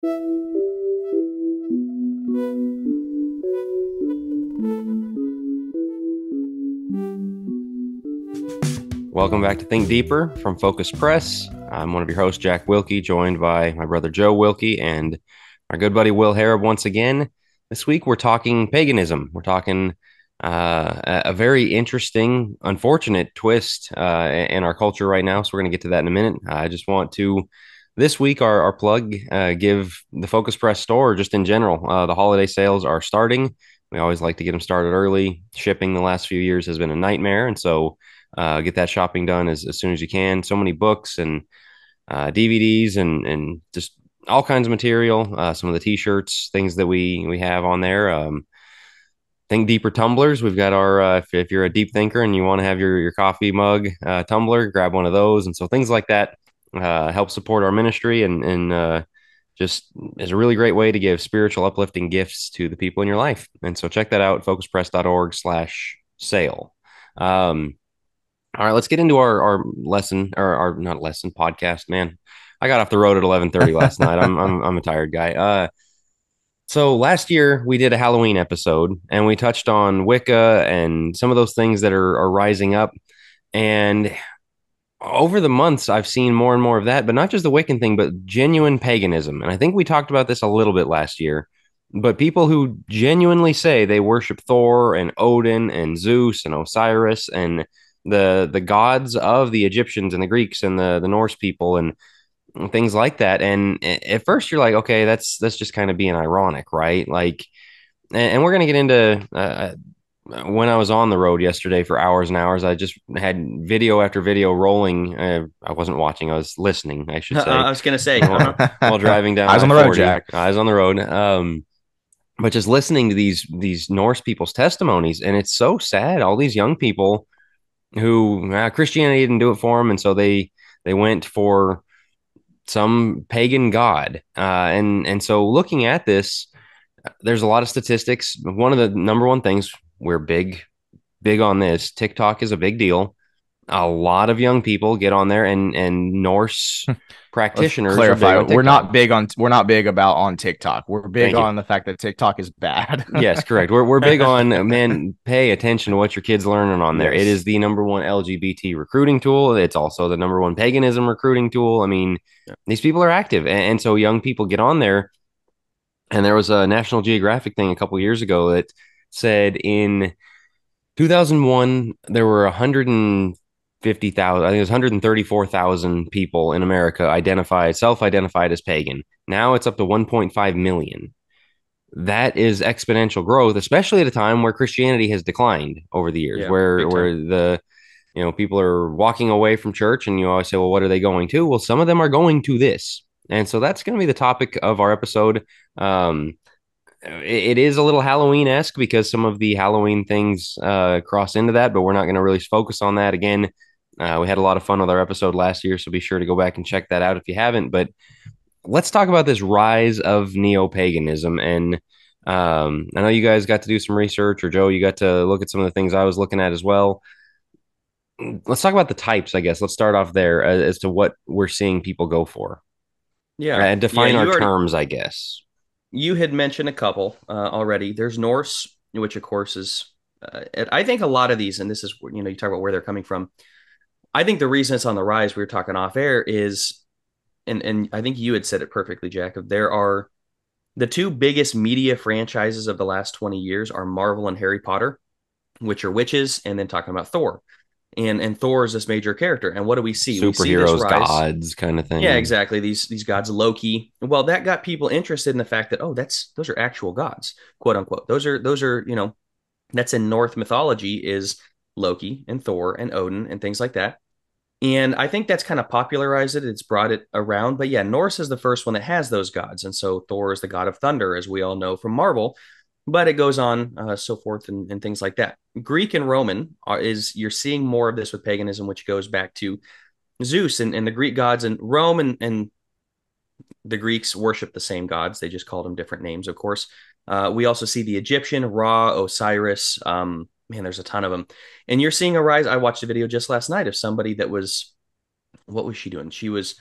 Welcome back to Think Deeper from Focus Press. I'm one of your hosts, Jack Wilkie, joined by my brother Joe Wilkie and our good buddy Will Harrub once again. This week we're talking paganism. We're talking a very interesting, unfortunate twist in our culture right now. So we're going to get to that in a minute. I just want to, this week, our plug, give the Focus Press store, just in general. The holiday sales are starting. We always like to get them started early. Shipping the last few years has been a nightmare. And so get that shopping done as soon as you can. So many books and DVDs and just all kinds of material. Some of the T-shirts, things that we have on there. Think Deeper tumblers. We've got our if you're a deep thinker and you want to have your coffee mug tumbler, grab one of those. And so things like that help support our ministry and just is a really great way to give spiritual uplifting gifts to the people in your life. And so check that out, focuspress.org/sale. All right, let's get into our lesson, or our not lesson, podcast. Man, I got off the road at 11:30 last night. I'm a tired guy. So last year we did a Halloween episode and we touched on Wicca and some of those things that are rising up. And over the months, I've seen more and more of that, but not just the Wiccan thing, but genuine paganism. And I think we talked about this a little bit last year. But people who genuinely say they worship Thor and Odin and Zeus and Osiris and the gods of the Egyptians and the Greeks and the Norse people and things like that. And at first you're like, okay, that's just kind of being ironic, right? Like, and we're gonna get into when I was on the road yesterday for hours and hours, I just had video after video rolling. I wasn't watching, I was listening, I should say. I was gonna say while driving down Eyes on the road, Jack. Eyes on the road. But just listening to these Norse people's testimonies, and it's so sad. All these young people who Christianity didn't do it for them, and so they went for some pagan god. And so looking at this, there's a lot of statistics. One of the number one things we're big on this. TikTok is a big deal. A lot of young people get on there, and Norse practitioners. Clarify, we're not big about on TikTok. We're big on the fact that TikTok is bad. Yes, correct. We're big on, man, pay attention to what your kids learning on there. Yes. It is the number one LGBT recruiting tool. It's also the number one paganism recruiting tool. I mean, these people are active, and so young people get on there. And there was a National Geographic thing a couple of years ago that said in 2001 there were 150,000, I think it was 134,000 people in America self-identified as pagan. Now it's up to 1.5 million. That is exponential growth, especially at a time where Christianity has declined over the years, where the people are walking away from church, and you always say, well, what are they going to? Well, some of them are going to this. And so that's going to be the topic of our episode. It is a little Halloween-esque because some of the Halloween things cross into that, but we're not going to really focus on that. Again, we had a lot of fun with our episode last year, so be sure to go back and check that out if you haven't. But let's talk about this rise of neo-paganism. And I know you guys got to do some research, or Joe, you got to look at some of the things I was looking at as well. Let's talk about the types, I guess. Let's start off there as to what we're seeing people go for. Yeah. And define our terms, I guess. You had mentioned a couple already. There's Norse, which of course is, I think a lot of these, and this is, you talk about where they're coming from. I think the reason it's on the rise, we were talking off air, is, and I think you had said it perfectly, Jack, there are the two biggest media franchises of the last 20 years are Marvel and Harry Potter, which are witches, and then talking about Thor. And Thor is this major character. And what do we see? Superheroes, we see this rise. Gods kind of thing. Yeah, exactly. These gods, Loki. Well, that got people interested in the fact that, those are actual gods, quote unquote. Those are, that's in Norse mythology, is Loki and Thor and Odin and things like that. And I think that's kind of popularized it. It's brought it around. But yeah, Norse is the first one that has those gods. And so Thor is the god of thunder, as we all know from Marvel. But it goes on, so forth and things like that. Greek and Roman you're seeing more of this with paganism, which goes back to Zeus and the Greek gods. And Rome and the Greeks worship the same gods. They just called them different names, of course. We also see the Egyptian, Ra, Osiris. Man, there's a ton of them. And you're seeing a rise. I watched a video just last night of somebody that was, what was she doing? She was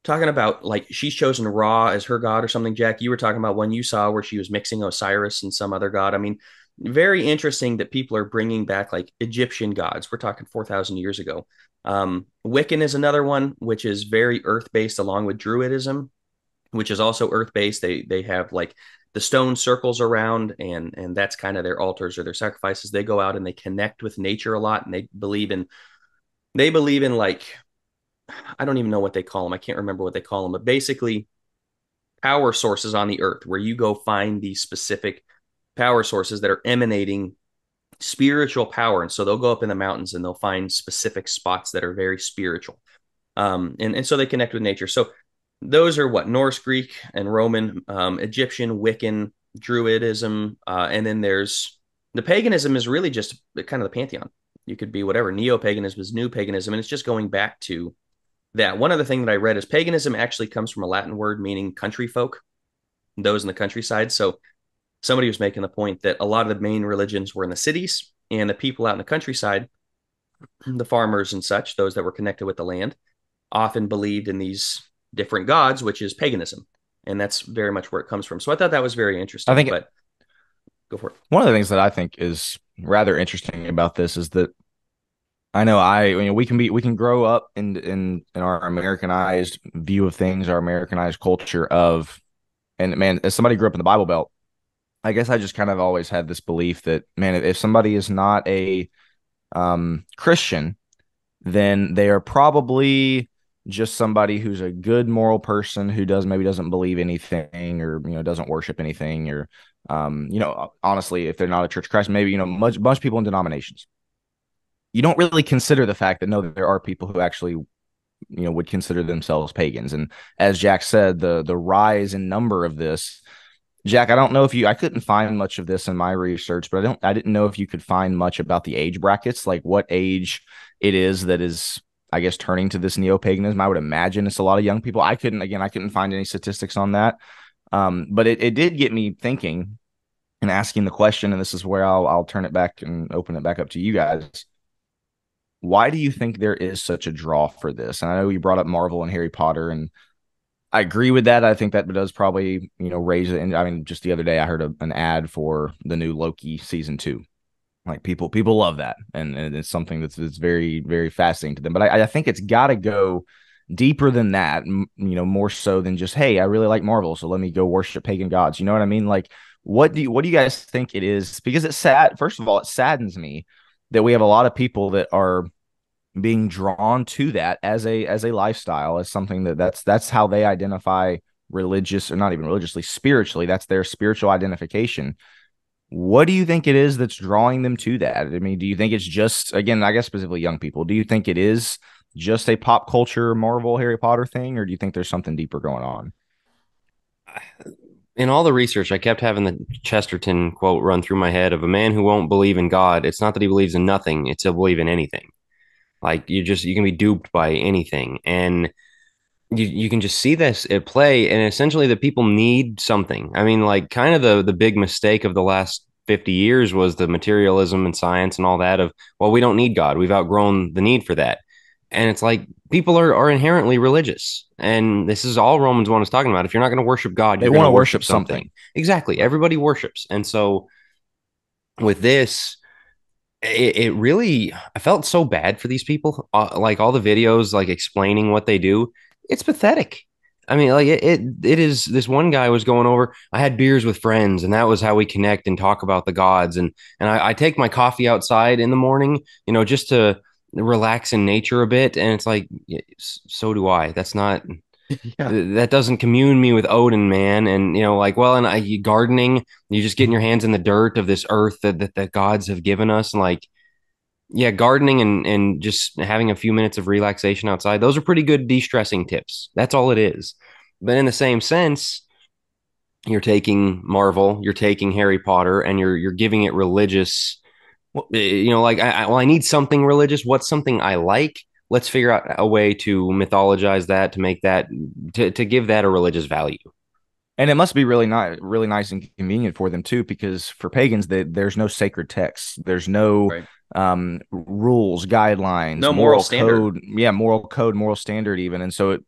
talking about like she's chosen Ra as her god or something. Jack, you were talking about one you saw where she was mixing Osiris and some other god. I mean, very interesting that people are bringing back like Egyptian gods. We're talking 4,000 years ago. Wiccan is another one, which is very earth based, along with Druidism, which is also earth based. They have like the stone circles around, and that's kind of their altars or their sacrifices. They go out and they connect with nature a lot, and they believe in like, I don't even know what they call them. I can't remember what they call them, but basically power sources on the earth where you go find these specific power sources that are emanating spiritual power. And so they'll go up in the mountains and they'll find specific spots that are very spiritual. And so they connect with nature. So those are what Norse, Greek, and Roman, Egyptian, Wiccan, Druidism. And then there's the paganism is really just kind of the pantheon. You could be whatever. Neo-paganism is new paganism. And it's just going back to that. One other thing that I read is paganism actually comes from a Latin word meaning country folk, those in the countryside. So somebody was making the point that a lot of the main religions were in the cities, and the people out in the countryside, the farmers and such, those that were connected with the land, often believed in these different gods, which is paganism. And that's very much where it comes from. So I thought that was very interesting. I think but go for it. One of the things that I think is rather interesting about this is that we can grow up in our Americanized view of things, our Americanized culture of, and man, as somebody who grew up in the Bible Belt, I guess I just kind of always had this belief that, man, if somebody is not a Christian, then they are probably just somebody who's a good moral person who maybe doesn't believe anything, or doesn't worship anything, or honestly, if they're not a Church of Christ, maybe bunch of people in denominations. You don't really consider the fact that no, there are people who actually would consider themselves pagans. And as Jack said, the rise in number of this. Jack, I don't know if I couldn't find much of this in my research, but I didn't know if you could find much about the age brackets, like what age it is that is, I guess, turning to this neo-paganism. I would imagine it's a lot of young people. I couldn't find any statistics on that. But it did get me thinking and asking the question, and this is where I'll turn it back and open it back up to you guys. Why do you think there is such a draw for this? And I know you brought up Marvel and Harry Potter, and I agree with that. I think that does probably, raise it. And I mean, just the other day I heard an ad for the new Loki season 2. Like people love that, and it's something that's very, very fascinating to them. But I think it's got to go deeper than that. More so than just, hey, I really like Marvel, so let me go worship pagan gods. You know what I mean? Like, what do you guys think it is? Because it's sad. First of all, it saddens me that we have a lot of people that are being drawn to that as a lifestyle, as something that's how they identify religious, or not even religiously, spiritually. That's their spiritual identification. What do you think it is that's drawing them to that? I mean, do you think it's just, again, I guess specifically young people, do you think it is just a pop culture Marvel Harry Potter thing, or do you think there's something deeper going on? In all the research, I kept having the Chesterton quote run through my head of a man who won't believe in God. It's not that he believes in nothing, it's he'll believe in anything. Like you can be duped by anything. And you can just see this at play. And essentially the people need something. I mean, like kind of the big mistake of the last 50 years was the materialism and science and all that of, well, we don't need God. We've outgrown the need for that. And it's like people are inherently religious. And this is all Romans 1 is talking about. If you're not going to worship God, they want to worship something. Exactly. Everybody worships. And so with this, it really, I felt so bad for these people. Like all the videos, like explaining what they do, it's pathetic. I mean, like it is. This one guy was going over, I had beers with friends, and that was how we connect and talk about the gods. And I take my coffee outside in the morning, just to relax in nature a bit. And it's like, yeah, so do I. That's not, Yeah. that doesn't commune me with Odin, man. And like, well, and gardening, you just getting your hands in the dirt of this earth that the gods have given us, and like, yeah, gardening and just having a few minutes of relaxation outside, those are pretty good de-stressing tips. That's all it is. But in the same sense, you're taking Marvel, you're taking Harry Potter, and you're giving it religious. Like I need something religious. What's something I like? Let's figure out a way to mythologize that, to make that, to give that a religious value. And it must be really nice and convenient for them too, because for pagans, there's no sacred texts. There's no rules, guidelines, no moral standard. code. Yeah, moral code, moral standard even. And so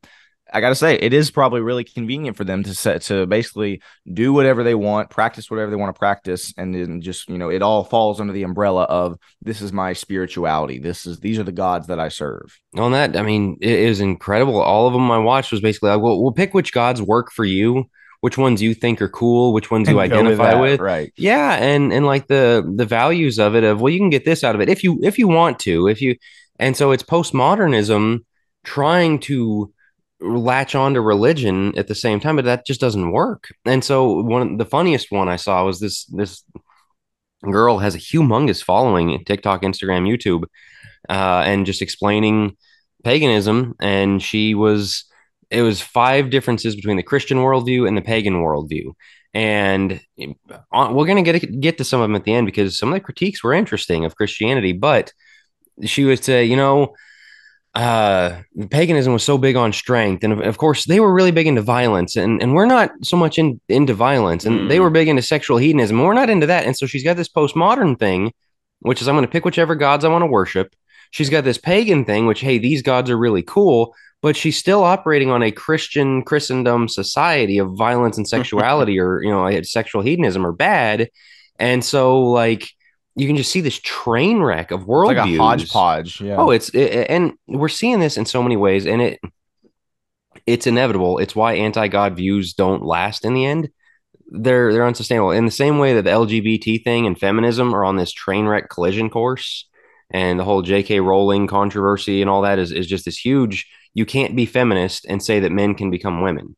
I gotta say, it is probably really convenient for them to basically do whatever they want, practice whatever they want to practice, and then just it all falls under the umbrella of this is my spirituality. These are the gods that I serve. On that, I mean, it is incredible. All of them I watched was basically like, well, we'll pick which gods work for you, which ones you think are cool, which ones you And go with identify that, with. right? Yeah, and like the values of it of, well, you can get this out of it if you want to, if you and so it's postmodernism trying to latch on to religion at the same time, but that just doesn't work. And so the funniest one I saw was this girl has a humongous following, TikTok, Instagram, YouTube, and just explaining paganism. And it was five differences between the Christian worldview and the pagan worldview. And we're going to get to some of them at the end because some of the critiques were interesting of Christianity. But she would say, paganism was so big on strength, and of course they were really big into violence, and we're not so much into violence, and they were big into sexual hedonism, and we're not into that. And so she's got this postmodern thing, which is I'm going to pick whichever gods I want to worship. She's got this pagan thing, which, hey, these gods are really cool, but she's still operating on a Christendom society of violence and sexuality, or sexual hedonism are bad. And so like you can just see this train wreck of It's like a worldviews. hodgepodge. Yeah. Oh, and we're seeing this in so many ways, and it's inevitable. It's why anti-God views don't last in the end. They're unsustainable. In the same way that the LGBT thing and feminism are on this train wreck collision course, and the whole J.K. Rowling controversy and all that is just this huge. You can't be feminist and say that men can become women,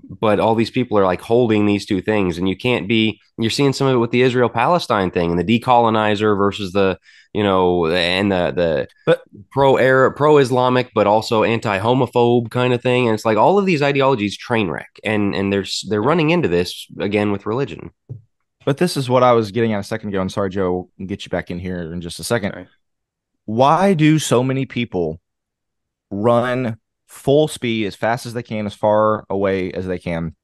but all these people are like holding these two things, and you're seeing some of it with the Israel Palestine thing and the decolonizer versus the and the But pro Arab, pro Islamic, but also anti homophobe kind of thing. And it's like all of these ideologies train wreck, and they're running into this again with religion. but this is what I was getting at a second ago. I'm sorry, Joe. We'll get you back in here in just a second. Right. Why do so many people run full speed as fast as they can, as far away as they can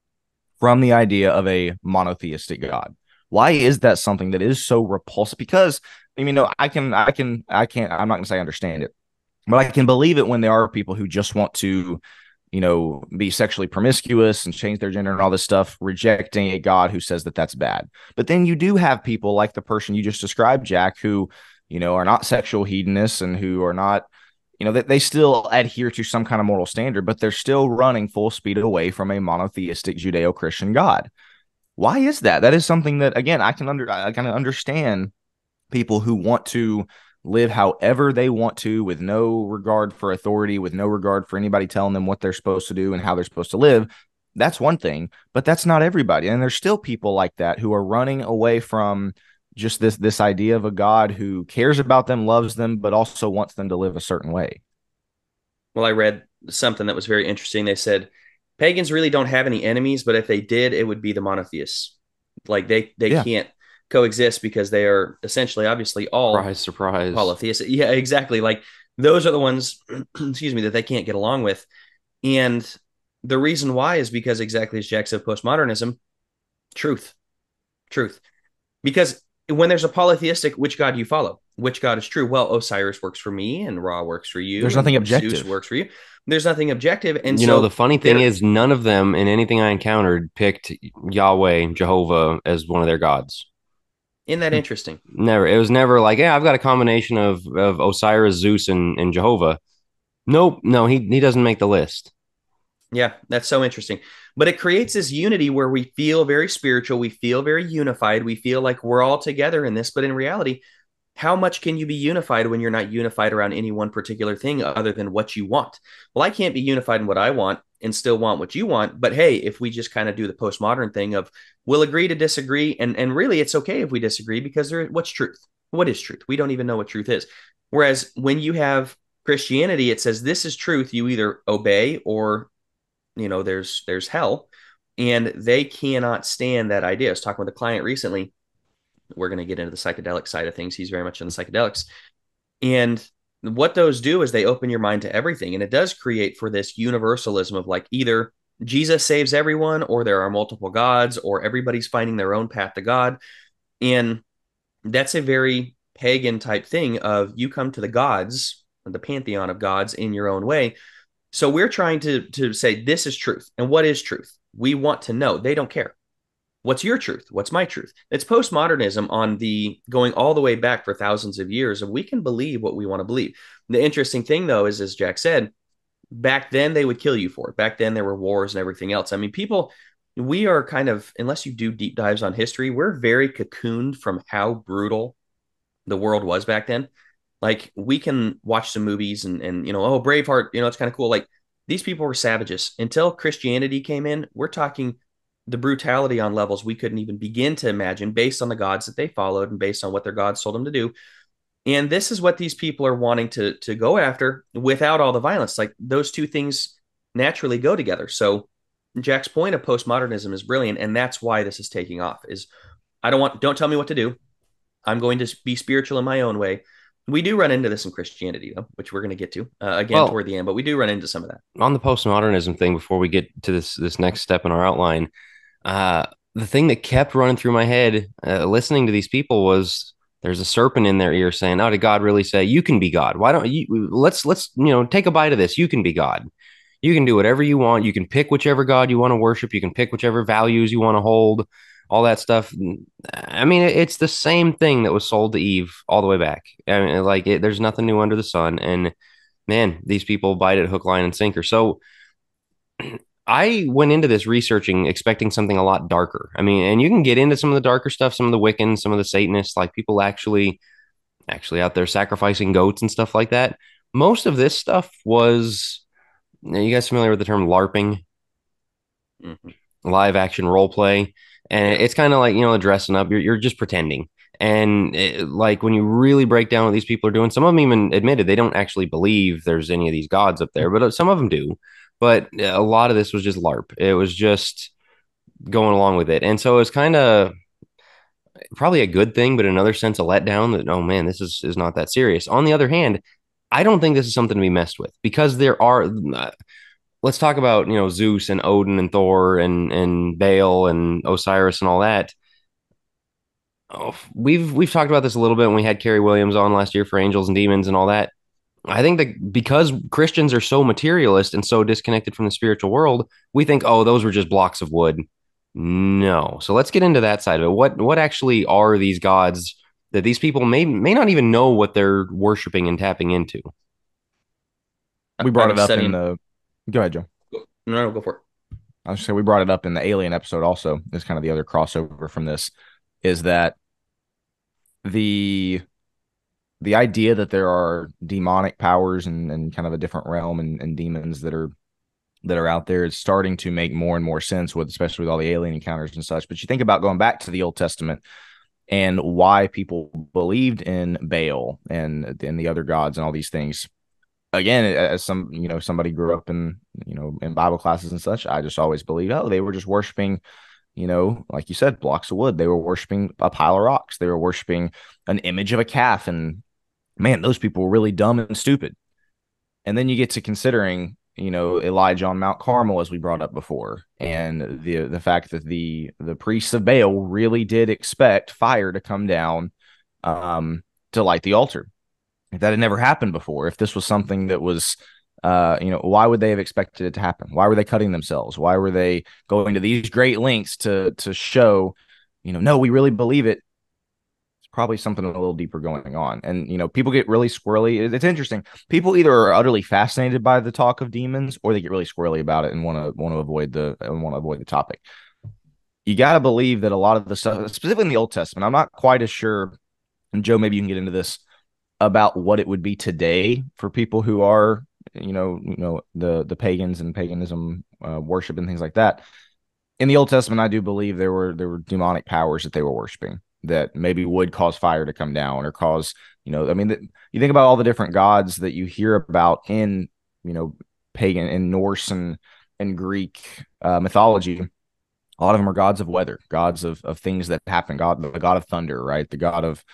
from the idea of a monotheistic God? Why is that something that is so repulsive? Because I can't, I'm not going to say I understand it, but I can believe it when there are people who just want to, be sexually promiscuous and change their gender and all this stuff, rejecting a God who says that that's bad. But then you do have people like the person you just described, Jack, who, are not sexual hedonists and who are not, that they still adhere to some kind of moral standard, but they're still running full speed away from a monotheistic Judeo-Christian God. Why is that? That is something that, again, I kind of understand people who want to live however they want to, with no regard for authority, with no regard for anybody telling them what they're supposed to do and how they're supposed to live. That's one thing, but that's not everybody. And there's still people like that who are running away from just this idea of a God who cares about them, loves them, but also wants them to live a certain way. Well, I read something that was very interesting. They said pagans really don't have any enemies, but if they did, it would be the monotheists. Like they Yeah. can't coexist because they are essentially, obviously, all Surprise, surprise. polytheists. Yeah, exactly. Like those are the ones, excuse me, that they can't get along with. And the reason why is because, exactly as Jack said, postmodernism, truth, truth. Because when there's a polytheistic, which God do you follow? Which God is true? Well, Osiris works for me, and Ra works for you, There's and nothing Zeus objective. works for you. There's nothing objective, and The funny thing is, none of them in anything I encountered picked Yahweh, Jehovah as one of their gods. isn't that interesting? Never. It was never like, yeah, I've got a combination of Osiris, Zeus, and Jehovah. Nope. No, he doesn't make the list. Yeah, that's so interesting. But it creates this unity where we feel very spiritual, we feel very unified, we feel like we're all together in this. But in reality, how much can you be unified when you're not unified around any one particular thing other than what you want? Well, I can't be unified in what I want and still want what you want. But hey, if we just kind of do the postmodern thing of we'll agree to disagree, and really it's okay if we disagree, because what's truth? What is truth? We don't even know what truth is. Whereas when you have Christianity, it says this is truth. You either obey or there's hell, and they cannot stand that idea. I was talking with a client recently. We're going to get into the psychedelic side of things. He's very much into psychedelics, and what those do is they open your mind to everything, and it does create for this universalism of like either Jesus saves everyone, or there are multiple gods, or everybody's finding their own path to God. And that's a very pagan type thing of you come to the gods, the pantheon of gods, in your own way. So we're trying to say this is truth. And what is truth? We want to know. They don't care. What's your truth? What's my truth? It's postmodernism on the going all the way back for thousands of years of we can believe what we want to believe. The interesting thing though is, as Jack said, back then they would kill you for it. Back then there were wars and everything else. I mean, people, we are kind of, unless you do deep dives on history, we're very cocooned from how brutal the world was back then. Like we can watch some movies and oh, Braveheart, it's kind of cool. Like these people were savages until Christianity came in. We're talking the brutality on levels we couldn't even begin to imagine based on the gods that they followed and based on what their gods told them to do. And this is what these people are wanting to go after without all the violence. Like those two things naturally go together. So Jack's point of postmodernism is brilliant, and that's why this is taking off. Is don't tell me what to do. I'm going to be spiritual in my own way. We do run into this in Christianity, though, which we're going to get to again toward the end, but we do run into some of that. On the postmodernism thing, before we get to this next step in our outline, the thing that kept running through my head listening to these people was there's a serpent in their ear saying, "Oh, did God really say you can be God? Why don't you let's take a bite of this. You can be God. You can do whatever you want. You can pick whichever God you want to worship. You can pick whichever values you want to hold." All that stuff. I mean, it's the same thing that was sold to Eve all the way back. I mean, there's nothing new under the sun. And man, these people bite it hook, line, and sinker. So I went into this researching, expecting something a lot darker. I mean, and you can get into some of the darker stuff, some of the Wiccans, some of the Satanists, like people actually out there sacrificing goats and stuff like that. Most of this stuff was, you guys familiar with the term LARPing? Mm-hmm. Live action role play. And it's kind of like, dressing up, you're just pretending. And like when you really break down what these people are doing, some of them even admitted they don't actually believe there's any of these gods up there, but some of them do. But a lot of this was just LARP. It was just going along with it. And so it's kind of probably a good thing, but in another sense, a letdown that, oh man, this is not that serious. On the other hand, I don't think this is something to be messed with because there are, let's talk about, Zeus and Odin and Thor and Baal and Osiris and all that. Oh, we've talked about this a little bit when we had Carrie Williams on last year for Angels and Demons and all that. I think that because Christians are so materialist and so disconnected from the spiritual world, we think, oh, those were just blocks of wood. No. So let's get into that side of it. What actually are these gods that these people may not even know what they're worshiping and tapping into? We brought it up in the. Go ahead, Joe. No, go for it. I was just saying we brought it up in the Alien episode also. Is kind of the other crossover from this is that the idea that there are demonic powers and kind of a different realm and demons that are out there is starting to make more and more sense with, especially with all the alien encounters and such. But you think about going back to the Old Testament and why people believed in Baal and the other gods and all these things. Again, as somebody grew up in Bible classes and such, I just always believed, oh, they were just worshiping, like you said, blocks of wood. They were worshiping a pile of rocks. They were worshiping an image of a calf. And man, those people were really dumb and stupid. And then you get to considering, Elijah on Mount Carmel, as we brought up before, and the fact that the priests of Baal really did expect fire to come down to light the altar. If that had never happened before, if this was something that was, why would they have expected it to happen? Why were they cutting themselves? Why were they going to these great lengths to show, no, we really believe it? It's probably something a little deeper going on. And, people get really squirrely. It's interesting. People either are utterly fascinated by the talk of demons or they get really squirrely about it and want to avoid the topic. You got to believe that a lot of the stuff, specifically in the Old Testament, I'm not quite as sure, and Joe, maybe you can get into this, about what it would be today for people who are, the pagans and paganism worship and things like that. In the Old Testament, I do believe there were demonic powers that they were worshiping that maybe would cause fire to come down or cause, you think about all the different gods that you hear about in, pagan and Norse and Greek mythology. A lot of them are gods of weather, gods of things that happen. The god of thunder, right? The god of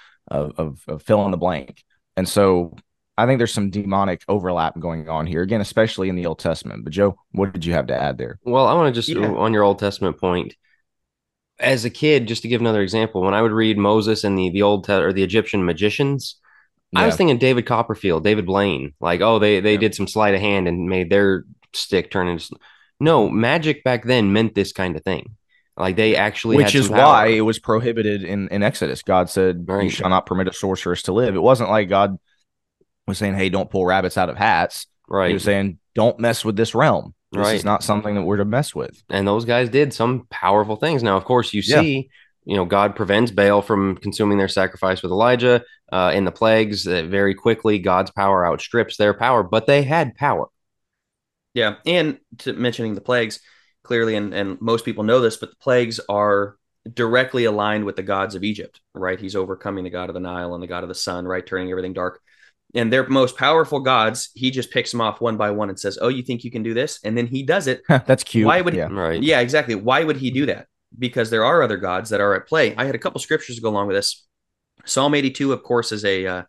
fill in the blank. And so I think there's some demonic overlap going on here, again, especially in the Old Testament. But Joe, what did you have to add there? Well, I want to just, on your Old Testament point, as a kid, just to give another example, when I would read Moses and the or the Egyptian magicians, I was thinking David Copperfield, David Blaine, like, oh, they did some sleight of hand and made their stick turn into. No, magic back then meant this kind of thing. Like they actually Which had some is why power. it was prohibited in Exodus. God said, "You Right. shall not permit a sorceress to live." It wasn't like God was saying, "Hey, don't pull rabbits out of hats." He Right. was saying, "Don't mess with this realm. This is Right. not something that we're to mess with." And those guys did some powerful things. Now, of course, you Yeah, see, God prevents Baal from consuming their sacrifice with Elijah in the plagues. Very quickly, God's power outstrips their power, but they had power. Yeah. And to mentioning the plagues, clearly, and most people know this, but the plagues are directly aligned with the gods of Egypt, right? He's overcoming the god of the Nile and the god of the sun, right? Turning everything dark. And their most powerful gods, he just picks them off one by one and says, "Oh, you think you can do this?" And then he does it. that's cute. Why would Yeah. Right. Yeah, exactly. Why would he do that? Because there are other gods that are at play. I had a couple scriptures to go along with this. Psalm 82, of course, is a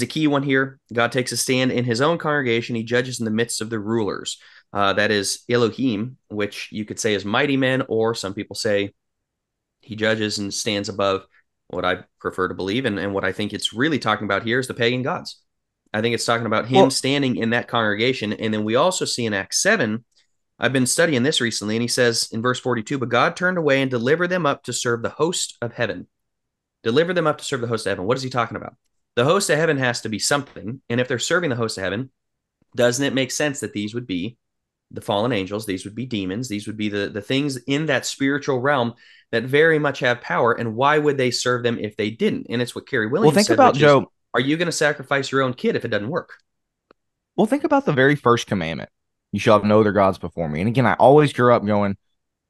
key one here. God takes a stand in his own congregation. He judges in the midst of the rulers. That is Elohim, which you could say is mighty men, or some people say he judges and stands above what I prefer to believe. And what I think it's really talking about here is the pagan gods. I think it's talking about him Well, standing in that congregation. And then we also see in Acts 7, I've been studying this recently, and he says in verse 42, but God turned away and delivered them up to serve the host of heaven. Deliver them up to serve the host of heaven. What is he talking about? The host of heaven has to be something. And if they're serving the host of heaven, doesn't it make sense that these would be the fallen angels? These would be demons. These would be the things in that spiritual realm that very much have power. And why would they serve them if they didn't? And it's what Carrie well, Williams think said, about which is, Joe. are you going to sacrifice your own kid if it doesn't work? Well, think about the very first commandment. You shall have no other gods before me. And again, I always grew up going,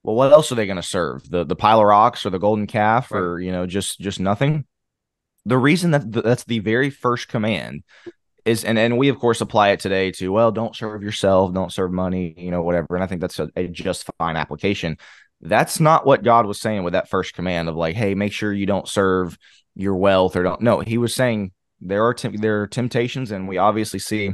well, what else are they going to serve? The pile of rocks or the golden calf Right. or, just nothing? The reason that that's the very first command is, and we of course apply it today to, well, don't serve yourself, don't serve money, whatever. And I think that's a just fine application. That's not what God was saying with that first command of like, hey, make sure you don't serve your wealth or don't. No, he was saying there are temptations, and we obviously see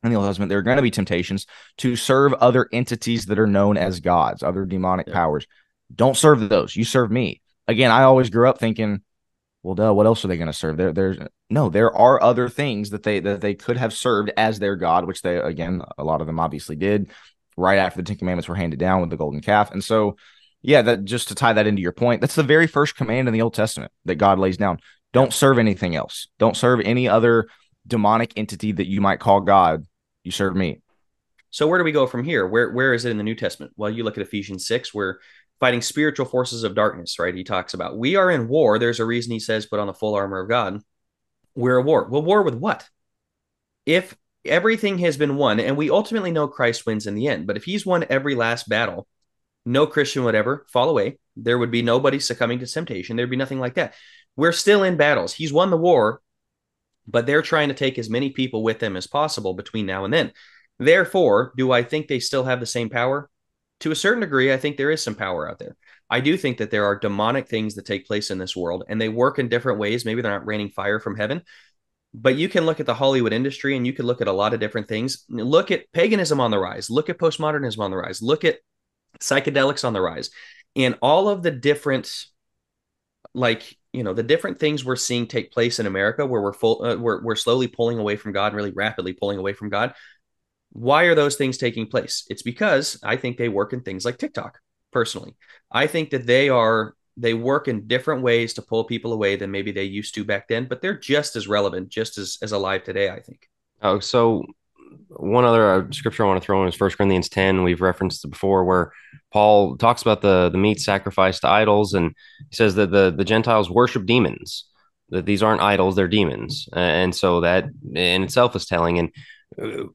in the Old Testament there are going to be temptations to serve other entities that are known as gods, other demonic Yeah. powers. Don't serve those. You serve me. Again, I always grew up thinking, well, duh, what else are they going to serve? There are other things that they could have served as their God, which they, again, a lot of them obviously did right after the Ten Commandments were handed down with the golden calf. And so, yeah, that just to tie that into your point, that's the very first command in the Old Testament that God lays down. Yeah. Don't serve anything else. Don't serve any other demonic entity that you might call God. You serve me. So where do we go from here? Where is it in the New Testament? Well, you look at Ephesians 6, we're fighting spiritual forces of darkness, right? He talks about we are in war. There's a reason he says put on the full armor of God. We're at war. Well, war with what? If everything has been won, and we ultimately know Christ wins in the end, but if he's won every last battle, no Christian would ever fall away. There would be nobody succumbing to temptation. There'd be nothing like that. We're still in battles. He's won the war, but they're trying to take as many people with them as possible between now and then. Therefore, do I think they still have the same power? To a certain degree, I think there is some power out there. I do think that there are demonic things that take place in this world, and they work in different ways. Maybe they're not raining fire from heaven, but you can look at the Hollywood industry and you can look at a lot of different things. Look at paganism on the rise, look at postmodernism on the rise, look at psychedelics on the rise, and all of the different, the different things we're seeing take place in America where we're slowly pulling away from God and really rapidly pulling away from God. Why are those things taking place? It's because I think they work in things like TikTok. Personally, I think that they work in different ways to pull people away than maybe they used to back then, but they're just as relevant, just as alive today, I think. Oh, so one other scripture I want to throw in is 1 Corinthians 10. We've referenced it before, where Paul talks about the meat sacrificed to idols, and he says that the Gentiles worship demons, that these aren't idols, they're demons. And so that in itself is telling. And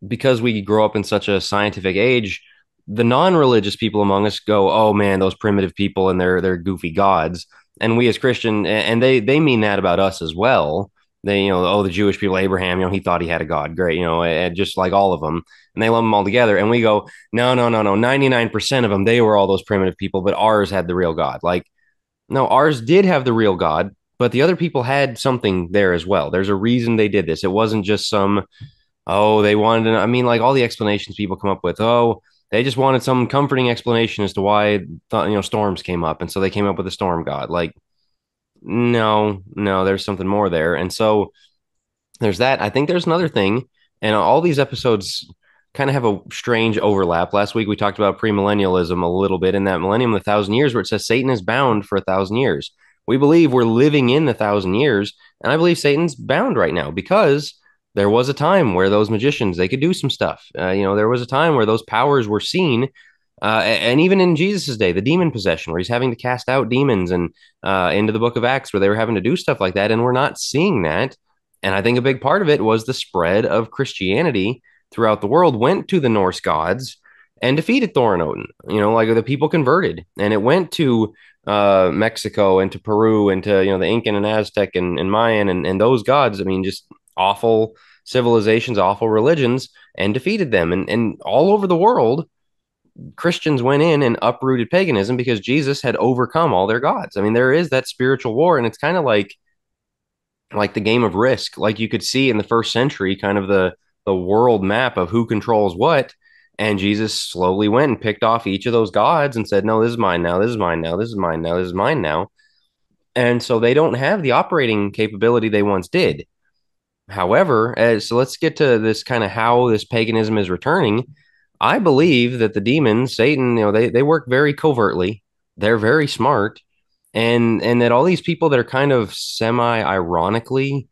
because we grow up in such a scientific age, the non-religious people among us go, "Oh man, those primitive people and their goofy gods." And we as Christian, and they mean that about us as well. They, oh, the Jewish people, Abraham, he thought he had a God. Great, and just like all of them, and they lump them all together. And we go, no, no, no, no. 99% of them, they were all those primitive people, but ours had the real God. Like, no, ours did have the real God, but the other people had something there as well. There's a reason they did this. It wasn't just they wanted to, I mean, like all the explanations people come up with. Oh, they just wanted some comforting explanation as to why, storms came up. And so they came up with a storm God. Like, no, no, there's something more there. And so there's that. I think there's another thing. And all these episodes, kind of have a strange overlap. Last week we talked about premillennialism a little bit in that millennium, the 1,000 years, where it says Satan is bound for 1,000 years. We believe we're living in the 1,000 years, and I believe Satan's bound right now because there was a time where those magicians they could do some stuff. There was a time where those powers were seen, and even in Jesus's day, the demon possession, where he's having to cast out demons, and into the Book of Acts, where they were having to do stuff like that, and we're not seeing that. And I think a big part of it was the spread of Christianity throughout the world went to the Norse gods and defeated Thor and Odin. Like the people converted, and it went to Mexico and to Peru and to the Incan and Aztec and Mayan and those gods. I mean, just awful civilizations, awful religions, and defeated them. And all over the world, Christians went in and uprooted paganism because Jesus had overcome all their gods. I mean, there is that spiritual war, and it's kind of like the game of Risk. Like you could see in the first century, kind of the world map of who controls what. And Jesus slowly went and picked off each of those gods and said, no, this is mine now. This is mine now. This is mine now. This is mine now. And so they don't have the operating capability they once did. However, so let's get to this kind of how this paganism is returning. I believe that the demons, Satan, they work very covertly. They're very smart. And that all these people that are kind of semi-ironically,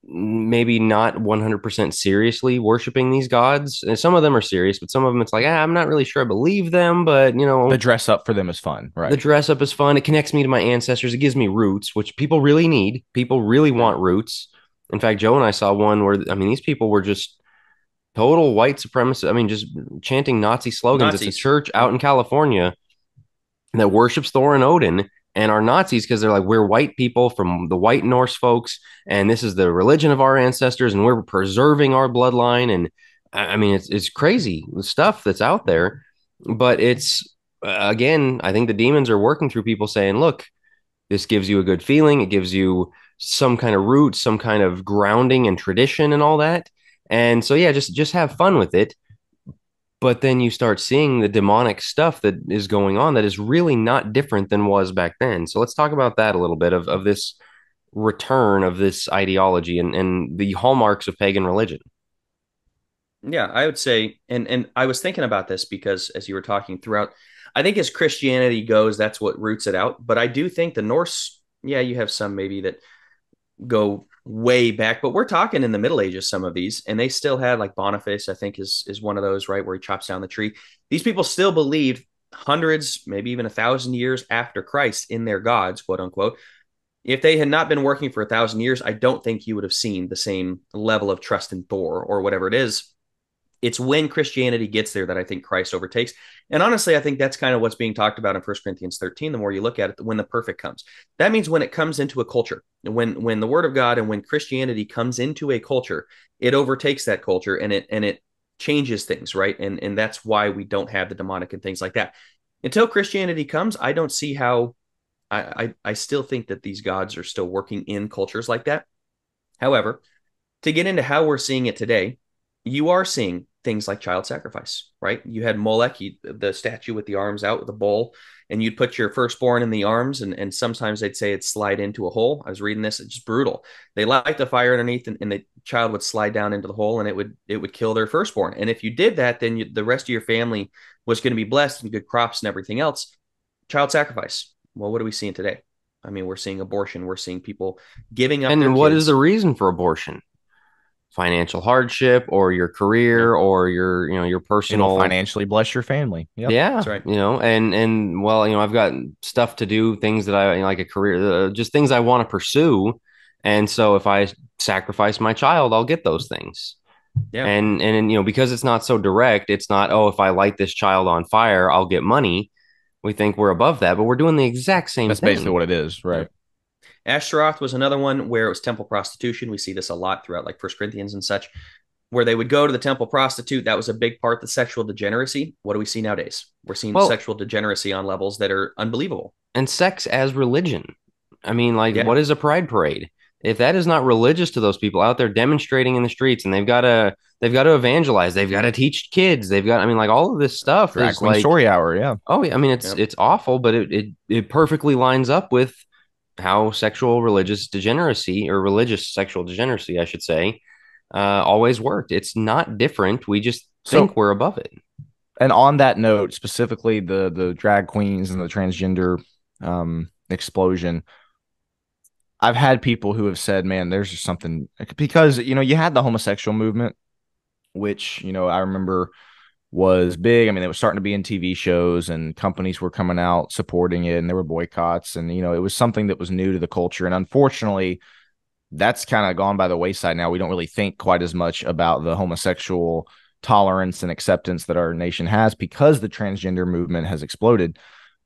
maybe not 100% seriously worshiping these gods. And some of them are serious, but some of them it's like, I'm not really sure I believe them, but the dress up for them is fun, right? The dress up is fun. It connects me to my ancestors. It gives me roots, which people really need. People really want roots. In fact, Joe and I saw one where, I mean, these people were just total white supremacists. I mean, just chanting Nazi slogans. Nazis. It's a church out in California that worships Thor and Odin and are Nazis because they're like, we're white people from the white Norse folks, and this is the religion of our ancestors, and we're preserving our bloodline. And I mean, it's crazy the stuff that's out there, but it's again, I think the demons are working through people saying, look, this gives you a good feeling. It gives you some kind of root, some kind of grounding and tradition and all that. And so, yeah, just have fun with it. But then you start seeing the demonic stuff that is going on that is really not different than was back then. So let's talk about that a little bit of this return of this ideology and the hallmarks of pagan religion. Yeah, I would say, and I was thinking about this because as you were talking throughout, I think as Christianity goes, that's what roots it out. But I do think the Norse, yeah, you have some maybe that go way back, but we're talking in the Middle Ages, some of these, and they still had like Boniface, I think is one of those, right, where he chops down the tree. These people still believed hundreds, maybe even 1,000 years after Christ in their gods, quote unquote. If they had not been working for 1,000 years, I don't think you would have seen the same level of trust in Thor or whatever it is. It's when Christianity gets there that I think Christ overtakes. And honestly, I think that's kind of what's being talked about in 1 Corinthians 13. The more you look at it, when the perfect comes, that means when it comes into a culture, when the word of God and when Christianity comes into a culture, it overtakes that culture and it changes things, right? And that's why we don't have the demonic and things like that. Until Christianity comes, I don't see how. I still think that these gods are still working in cultures like that. However, to get into how we're seeing it today, you are seeing things like child sacrifice, right? You had Molech, the statue with the arms out with the bowl, and you'd put your firstborn in the arms, and sometimes they'd say it'd slide into a hole. I was reading this, it's just brutal. They light the fire underneath, and the child would slide down into the hole, and it would kill their firstborn. And if you did that, then the rest of your family was going to be blessed and good crops and everything else. Child sacrifice. Well, what are we seeing today? I mean, we're seeing abortion. We're seeing people giving up. And what is the reason for abortion? Financial hardship, or your career, or your personal. It'll financially bless your family. Yep. Yeah, that's right. And well, I've got stuff to do, things that I like, a career, just things I want to pursue. And so if I sacrifice my child, I'll get those things. Yeah. And because it's not so direct, it's not, oh, if I light this child on fire, I'll get money. We think we're above that, but we're doing the exact same thing. That's basically what it is, right? Ashtaroth was another one where it was temple prostitution. We see this a lot throughout like 1 Corinthians and such, where they would go to the temple prostitute. That was a big part, the sexual degeneracy. What do we see nowadays? We're seeing sexual degeneracy on levels that are unbelievable. And sex as religion. I mean, what is a pride parade? If that is not religious to those people out there demonstrating in the streets, and they've got to evangelize, they've got to teach kids, all of this stuff. Drag Queen story hour, yeah. Oh, yeah. I mean, it's awful, but it perfectly lines up with how sexual religious degeneracy, or religious sexual degeneracy, I should say, always worked. It's not different. We just think we're above it. And on that note, specifically the drag queens and the transgender explosion, I've had people who have said, man, there's just something, because, you had the homosexual movement, which, I remember was big. I mean, it was starting to be in TV shows and companies were coming out supporting it and there were boycotts and, it was something that was new to the culture. And unfortunately, that's kind of gone by the wayside now. We don't really think quite as much about the homosexual tolerance and acceptance that our nation has because the transgender movement has exploded.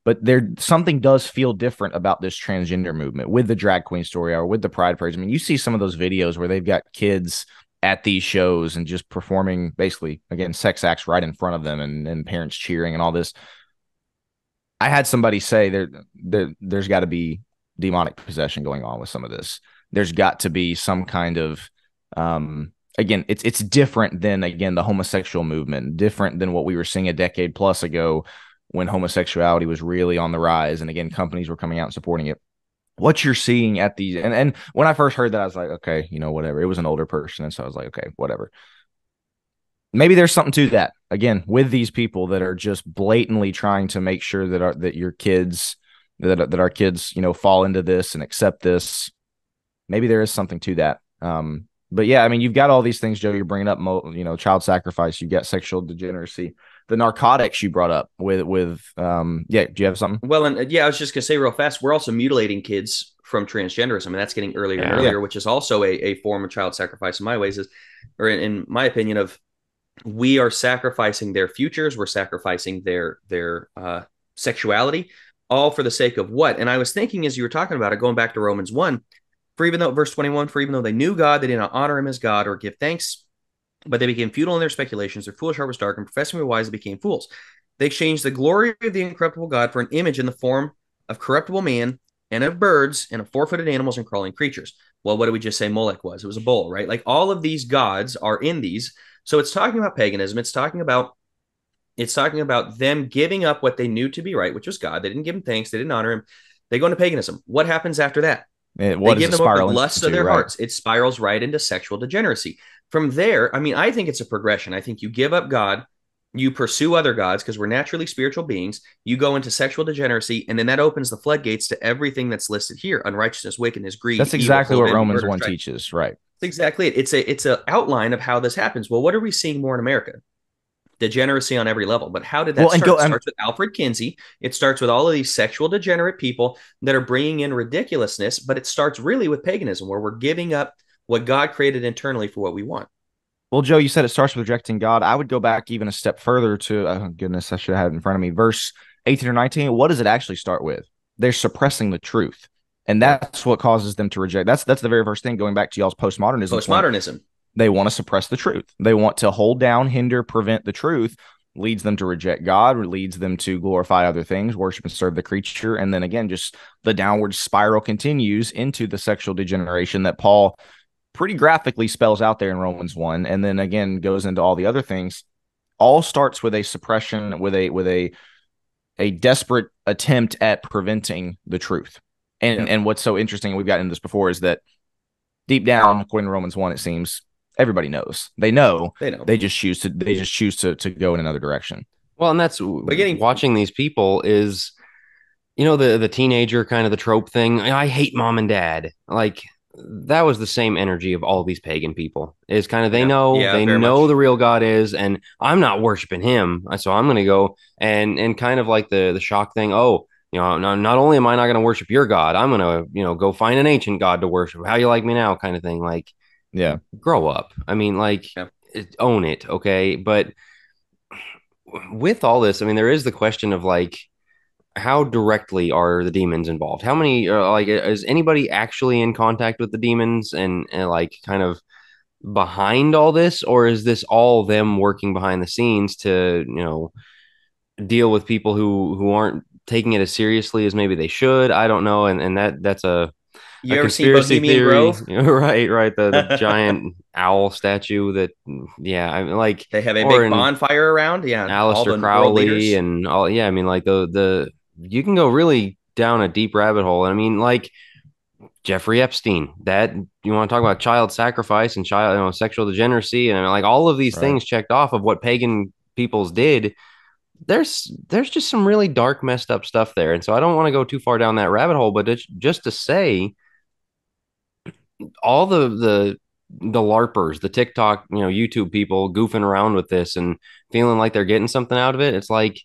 But something does feel different about this transgender movement with the drag queen story or with the pride parades. I mean, you see some of those videos where they've got kids at these shows and just performing basically, again, sex acts right in front of them and parents cheering and all this. I had somebody say there's got to be demonic possession going on with some of this. There's got to be some kind of, again, it's different than, again, the homosexual movement, different than what we were seeing a decade plus ago when homosexuality was really on the rise. And again, companies were coming out and supporting it. What you're seeing at these, and when I first heard that, I was like, okay, whatever. It was an older person. And so I was like, okay, whatever. Maybe there's something to that. Again, with these people that are just blatantly trying to make sure that your kids, that our kids, fall into this and accept this. Maybe there is something to that. But yeah, I mean, you've got all these things, Joe, you're bringing up, child sacrifice, you've got sexual degeneracy, the narcotics you brought up with do you have something? Well, and I was just gonna say real fast, we're also mutilating kids from transgenderism, and that's getting earlier and earlier, which is also a form of child sacrifice in my ways, in my opinion, of we are sacrificing their futures, we're sacrificing their sexuality, all for the sake of what? And I was thinking as you were talking about it, going back to Romans 1, verse 21, for even though they knew God, they did not honor him as God or give thanks, but they became futile in their speculations. Their foolish heart was dark, and professing to be wise, they became fools. They exchanged the glory of the incorruptible God for an image in the form of corruptible man and of birds and of four-footed animals and crawling creatures. Well, what did we just say Molech was? It was a bull, right? Like all of these gods are in these. So it's talking about paganism. It's talking about them giving up what they knew to be right, which was God. They didn't give him thanks. They didn't honor him. They go into paganism. What happens after that? They give them up the lusts of their hearts. It spirals right into sexual degeneracy. From there, I mean, I think it's a progression. I think you give up God, you pursue other gods because we're naturally spiritual beings. You go into sexual degeneracy, and then that opens the floodgates to everything that's listed here: unrighteousness, wickedness, greed. That's exactly what Romans 1 teaches, right? That's exactly it. It's an outline of how this happens. Well, what are we seeing more in America? Degeneracy on every level. But how did that start? It starts with Alfred Kinsey. It starts with all of these sexual degenerate people that are bringing in ridiculousness, but it starts really with paganism, where we're giving up what God created internally for what we want. Well, Joe, you said it starts with rejecting God. I would go back even a step further to, oh goodness, I should have had it in front of me. Verse 18 or 19. What does it actually start with? They're suppressing the truth. And that's what causes them to reject. That's the very first thing, going back to y'all's postmodernism. Postmodernism. They want to suppress the truth. They want to hold down, hinder, prevent the truth, leads them to reject God, leads them to glorify other things, worship and serve the creature. And then again, just the downward spiral continues into the sexual degeneration that Paul pretty graphically spells out there in Romans 1. And then again, goes into all the other things. All starts with a suppression, with a desperate attempt at preventing the truth. And what's so interesting, we've gotten into this before, is that deep down, according to Romans 1, it seems everybody knows. They know. They just choose to go in another direction. Well, and that's watching these people is, the teenager kind of the trope thing. I hate mom and dad. Like that was the same energy of all these pagan people. Is kind of they know the real God is, and I'm not worshiping him, so I'm going to go and kind of like the shock thing. Oh, not only am I not going to worship your God, I'm going to go find an ancient God to worship. How you like me now, kind of thing. Like, yeah, grow up. I mean, like, own it, okay? But with all this, I mean, there is the question of like, how directly are the demons involved? How many, is anybody actually in contact with the demons and like kind of behind all this, or is this all them working behind the scenes to deal with people who aren't taking it as seriously as maybe they should? I don't know, and that's a ever seen Bohemian Grove? Right. The giant owl statue that, I mean, like they have a big bonfire around. Yeah, Aleister Crowley and all. Yeah, I mean, like the you can go really down a deep rabbit hole. I mean, like Jeffrey Epstein. That you want to talk about child sacrifice and child, sexual degeneracy, and like all of these Right. things checked off of what pagan peoples did. There's just some really dark, messed up stuff there, and so I don't want to go too far down that rabbit hole. But it's just to say, all the LARPers, the TikTok, YouTube people goofing around with this and feeling like they're getting something out of it. It's like,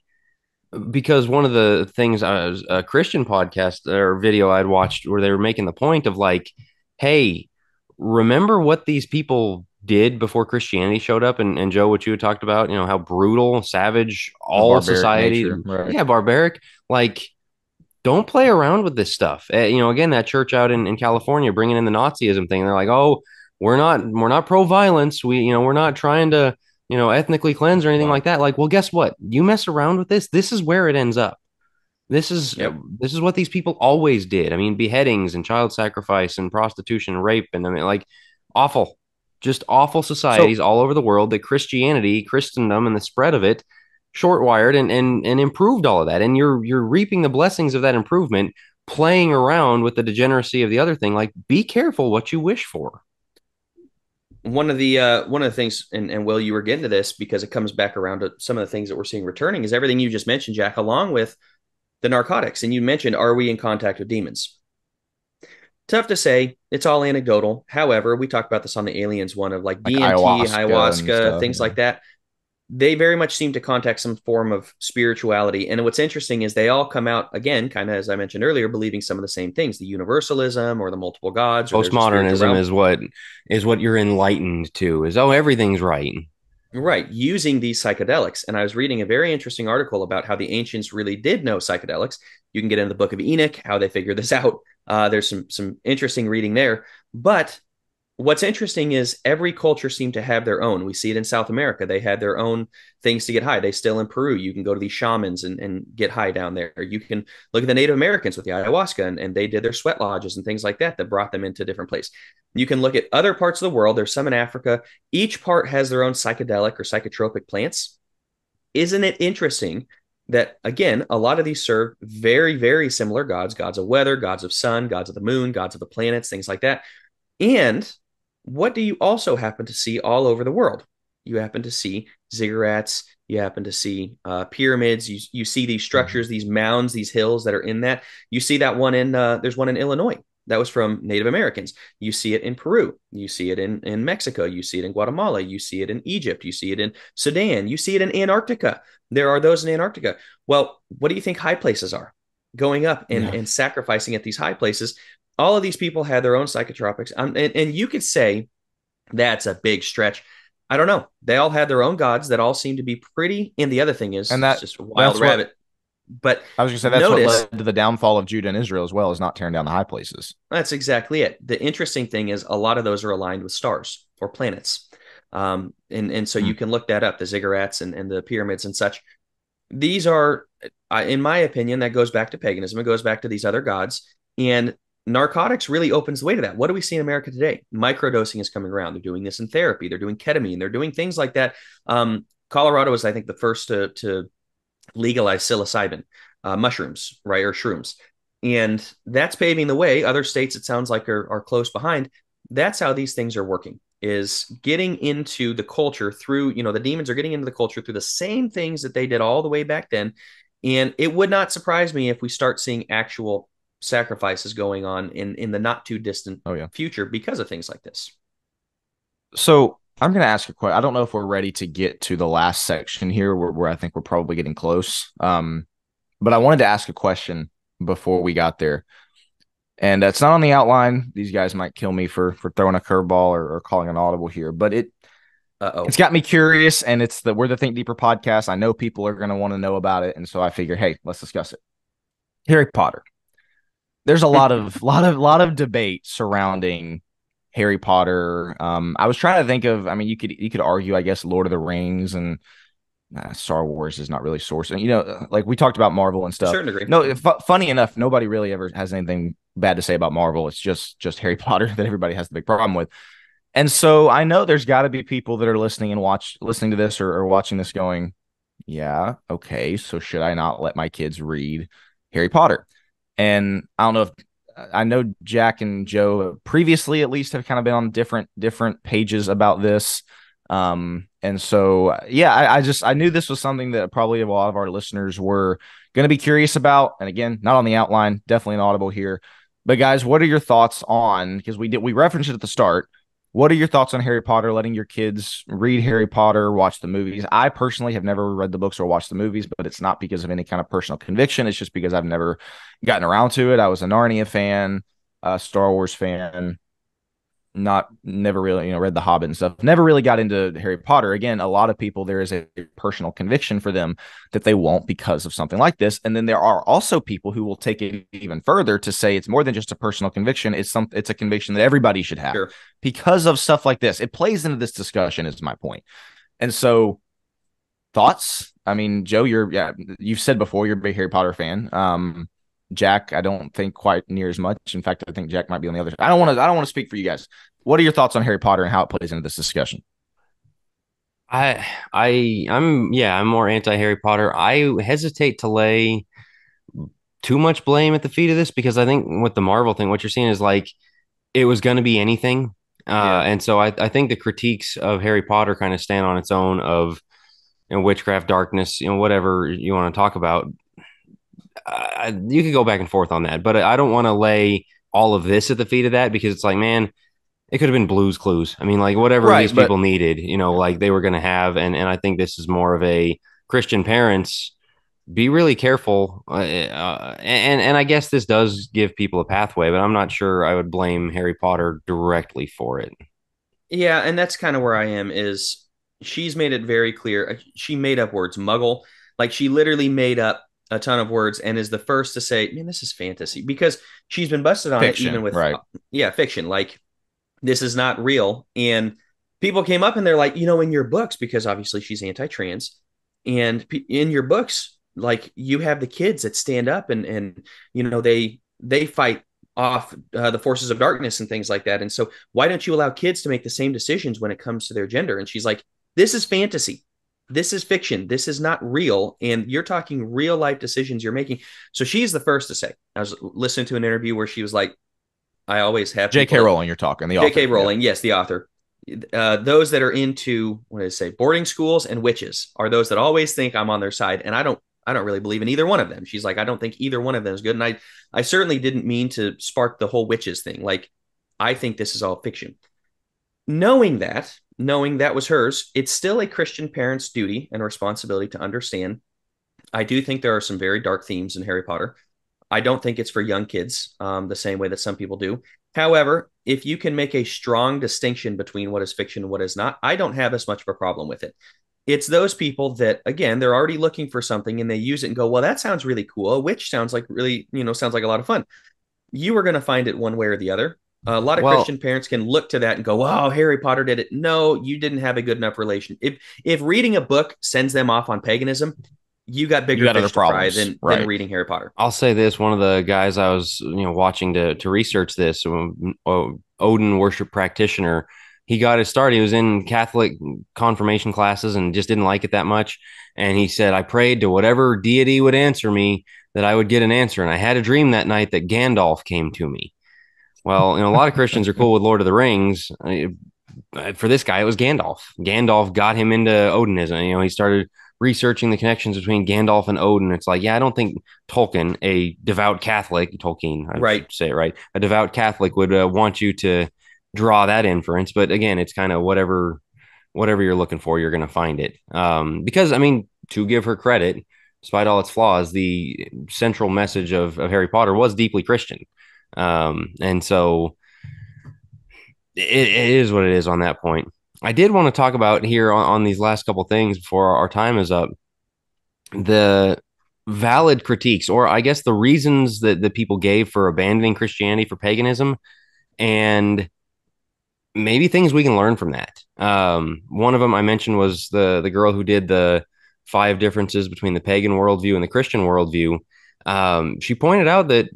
because one of the things, a Christian podcast or video I'd watched where they were making the point of like, hey, remember what these people did before Christianity showed up? And Joe, what you had talked about, how brutal, savage, The all barbaric society, nature. Right. yeah, barbaric. Like, don't play around with this stuff. Again, that church out in California bringing in the Nazism thing. They're like, oh, we're not pro violence. We're not trying to ethnically cleanse or anything Wow. like that. Like, well, guess what? You mess around with this, this is where it ends up. This is Yep. this is what these people always did. I mean, beheadings and child sacrifice and prostitution and rape, and I mean, like, awful, just awful So societies all over the world that Christendom, and the spread of it short-wired and improved all of that. And you're reaping the blessings of that improvement, playing around with the degeneracy of the other thing. Like, be careful what you wish for. One of the things, and Will, you were getting to this because it comes back around to some of the things that we're seeing returning, is everything you just mentioned, Jack, along with the narcotics. And you mentioned, are we in contact with demons? Tough to say. It's all anecdotal. However, we talked about this on the aliens one of like like DMT, ayahuasca and ayahuasca, stuff. things Yeah. like that. They very much seem to contact some form of spirituality. And what's interesting is they all come out, again, kind of as I mentioned earlier, believing some of the same things, the universalism or the multiple gods, or there's a spiritual Postmodernism realm. is what you're enlightened to. Is, oh, everything's right. Right, using these psychedelics. And I was reading a very interesting article about how the ancients really did know psychedelics. You can get into the Book of Enoch, how they figured this out. There's some interesting reading there. But what's interesting is every culture seemed to have their own. We see it in South America. They had their own things to get high. They still in Peru. You can go to these shamans and get high down there. You can look at the Native Americans with the ayahuasca, and they did their sweat lodges and things like that that brought them into different places. You can look at other parts of the world. There's some in Africa. Each part has their own psychedelic or psychotropic plants. Isn't it interesting that, again, a lot of these serve very, very similar gods, gods of weather, gods of sun, gods of the moon, gods of the planets, things like that. And what do you also happen to see all over the world? You happen to see ziggurats. You happen to see pyramids. You see these Mhm. structures, these mounds, these hills that are in that. You see that one in there's one in Illinois that was from Native Americans. You see it in Peru. You see it in Mexico. You see it in Guatemala. You see it in Egypt. You see it in Sudan. You see it in Antarctica. There are those in Antarctica. Well, what do you think high places are? Going up Yeah. and sacrificing at these high places. All of these people had their own psychotropics. And you could say that's a big stretch. I don't know. They all had their own gods that all seem to be pretty. And the other thing is, And it's just a wild that's what rabbit. But I was gonna say, that's what notice led to the downfall of Judah and Israel as well, is not tearing down the high places. that's exactly it. The interesting thing is a lot of those are aligned with stars or planets. And so you Hmm. can look that up, the ziggurats and the pyramids and such. These are, in my opinion, that goes back to paganism. It goes back to these other gods. And narcotics really opens the way to that. What do we see in America today? Microdosing is coming around. They're doing this in therapy. They're doing ketamine. They're doing things like that. Colorado was, I think, the first to legalize psilocybin, mushrooms, right, or shrooms. And that's paving the way. Other states, it sounds like, are close behind. That's how these things are working, is getting into the culture through, the demons are getting into the culture through the same things that they did all the way back then. And it would not surprise me if we start seeing actual sacrifices going on in the not too distant Oh yeah. future because of things like this. So I'm gonna ask a question. I don't know if we're ready to get to the last section here, where I think we're probably getting close. But I wanted to ask a question before we got there, and it's not on the outline. These guys might kill me for throwing a curveball or calling an audible here, but it's Uh-oh. got me curious, and it's the we're the Think Deeper podcast. I know people are gonna want to know about it, and so I figure, hey, let's discuss it. Harry Potter. There's a lot of debate surrounding Harry Potter. I was trying to think of. I mean, you could argue, I guess, Lord of the Rings and Star Wars is not really source. And like we talked about Marvel and To a stuff. certain degree. No, funny enough, nobody really ever has anything bad to say about Marvel. It's just Harry Potter that everybody has the big problem with. And so I know there's got to be people that are listening to this or watching this going, yeah, okay, so should I not let my kids read Harry Potter? And I don't know if I know Jack and Joe previously, at least, have kind of been on different pages about this. And so, yeah, I knew this was something that probably a lot of our listeners were going to be curious about. And again, not on the outline, definitely an audible here. But guys, what are your thoughts on, because we referenced it at the start. What are your thoughts on Harry Potter, letting your kids read Harry Potter, watch the movies? I personally have never read the books or watched the movies, but it's not because of any kind of personal conviction. It's just because I've never gotten around to it. I was a Narnia fan, a Star Wars fan, never really, read The Hobbit and stuff. Never really got into Harry Potter. Again, a lot of people, there is a personal conviction for them that they won't because of something like this. And then there are also people who will take it even further to say it's more than just a personal conviction. It's a conviction that everybody should have because of stuff like this. It plays into this discussion, is my point. And so, thoughts? I mean, Joe, you've said before you're a big Harry Potter fan. Jack, I don't think quite near as much. In fact, I think Jack might be on the other side. I don't want to speak for you guys. What are your thoughts on Harry Potter and how it plays into this discussion? I'm more anti Harry Potter. I hesitate to lay too much blame at the feet of this because I think with the Marvel thing, what you're seeing is like it was going to be anything. And so I think the critiques of Harry Potter kind of stand on its own of witchcraft, darkness, whatever you want to talk about. You could go back and forth on that, but I don't want to lay all of this at the feet of that because it's like, man, it could have been Blue's Clues. I mean, like whatever these people needed, like they were going to have. And I think this is more of a Christian parents be really careful. And I guess this does give people a pathway, but I'm not sure I would blame Harry Potter directly for it. Yeah. And that's kind of where I am is she's made it very clear. She made up words, muggle. Like she literally made up a ton of words and is the first to say, man, this is fantasy because she's been busted on fiction, it even with, fiction. Like this is not real. And people came up and they're like, in your books, because obviously she's anti-trans and in your books, like you have the kids that stand up and they fight off the forces of darkness and things like that. And so why don't you allow kids to make the same decisions when it comes to their gender? And she's like, this is fantasy. This is fiction. This is not real. And you're talking real life decisions you're making. So she's the first to say, I was listening to an interview where she was like, I always have J.K. Rowling, you're talking, the author. J.K. Rowling, yes, the author. Those that are into, what did I say, boarding schools and witches are those that always think I'm on their side. And I don't really believe in either one of them. She's like, I don't think either one of them is good. And I certainly didn't mean to spark the whole witches thing. Like, I think this is all fiction. Knowing that was hers, it's still a Christian parent's duty and responsibility to understand. I do think there are some very dark themes in Harry Potter. I don't think it's for young kids the same way that some people do. However, if you can make a strong distinction between what is fiction and what is not, I don't have as much of a problem with it. It's those people that, again, they're already looking for something and they use it and go, well, that sounds really cool. A witch sounds like really, sounds like a lot of fun. You are going to find it one way or the other. A lot of Christian parents can look to that and go, oh, Harry Potter did it. No, you didn't have a good enough relation. If reading a book sends them off on paganism, you got bigger fish to fry than reading Harry Potter. I'll say this. One of the guys I was watching to research this, Odin worship practitioner, he got his start. He was in Catholic confirmation classes and just didn't like it that much. And he said, I prayed to whatever deity would answer me that I would get an answer. And I had a dream that night that Gandalf came to me. Well, a lot of Christians are cool with Lord of the Rings. For this guy, it was Gandalf. Gandalf got him into Odinism. He started researching the connections between Gandalf and Odin. It's like, yeah, I don't think Tolkien, a devout Catholic, I should say it right, a devout Catholic would want you to draw that inference. But again, it's kind of whatever you're looking for, you're going to find it. Because, I mean, to give her credit, despite all its flaws, the central message of Harry Potter was deeply Christian. And so it is what it is on that point. I did want to talk about here on these last couple things before our time is up, the valid critiques, or I guess the reasons that the people gave for abandoning Christianity for paganism, and maybe things we can learn from that. One of them I mentioned was the girl who did the 5 differences between the pagan worldview and the Christian worldview. She pointed out that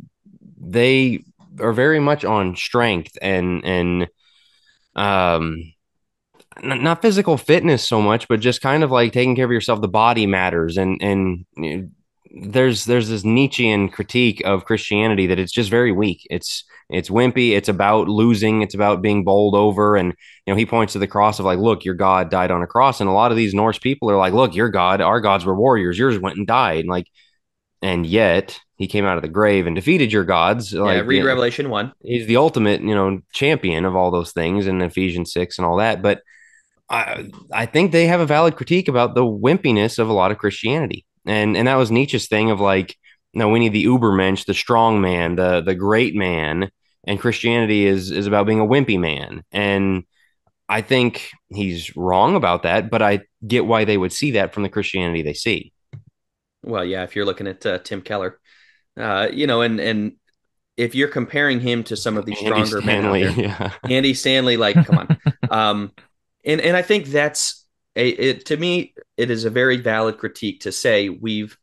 they are very much on strength and not physical fitness so much, but just kind of like taking care of yourself. The body matters, and there's this Nietzschean critique of Christianity that it's just very weak. It's wimpy. It's about losing. It's about being bowled over. And he points to the cross of like, look, your God died on a cross. And a lot of these Norse people are like, look, your God, our gods were warriors. Yours went and died. And like, and yet he came out of the grave and defeated your gods. Yeah, Like, read Revelation 1. he's the ultimate, champion of all those things in Ephesians 6 and all that. But I think they have a valid critique about the wimpiness of a lot of Christianity. And that was Nietzsche's thing of like, no, we need the Ubermensch, the strong man, the great man. And Christianity is about being a wimpy man. And I think he's wrong about that, but I get why they would see that from the Christianity they see. Well, yeah, if you're looking at Tim Keller, and if you're comparing him to some of the Andy stronger men out Stanley, there, yeah. Andy Stanley, like, come on. And I think that's to me, it is a very valid critique to say we've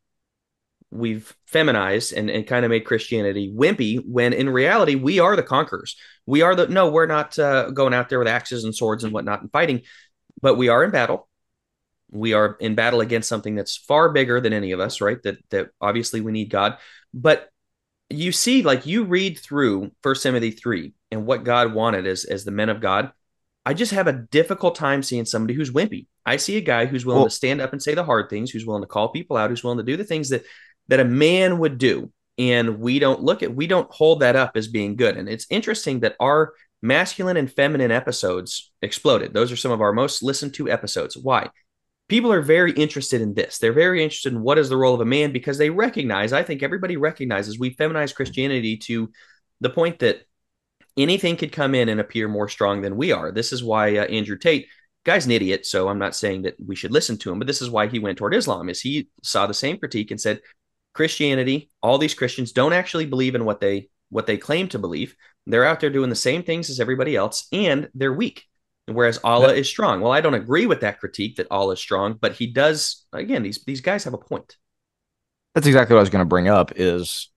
feminized and kind of made Christianity wimpy when in reality we are the conquerors. We are no, we're not going out there with axes and swords and whatnot and fighting, but we are in battle. We are in battle against something that's far bigger than any of us, right? That obviously we need God. But you see, like you read through First Timothy 3 and what God wanted as the men of God. I just have a difficult time seeing somebody who's wimpy. I see a guy who's willing to stand up and say the hard things, who's willing to call people out, who's willing to do the things that a man would do. And we don't hold that up as being good. And it's interesting that our masculine and feminine episodes exploded. Those are some of our most listened to episodes. Why? People are very interested in this. They're very interested in what is the role of a man because they recognize, I think everybody recognizes we feminize Christianity to the point that anything could come in and appear more strong than we are. This is why Andrew Tate, guy's an idiot, so I'm not saying that we should listen to him, but this is why he went toward Islam, is he saw the same critique and said, Christianity, all these Christians don't actually believe in what they claim to believe. They're out there doing the same things as everybody else, and they're weak. Whereas Allah is strong. Well, I don't agree with that critique that Allah is strong, but he does. Again, these guys have a point. That's exactly what I was going to bring up. Is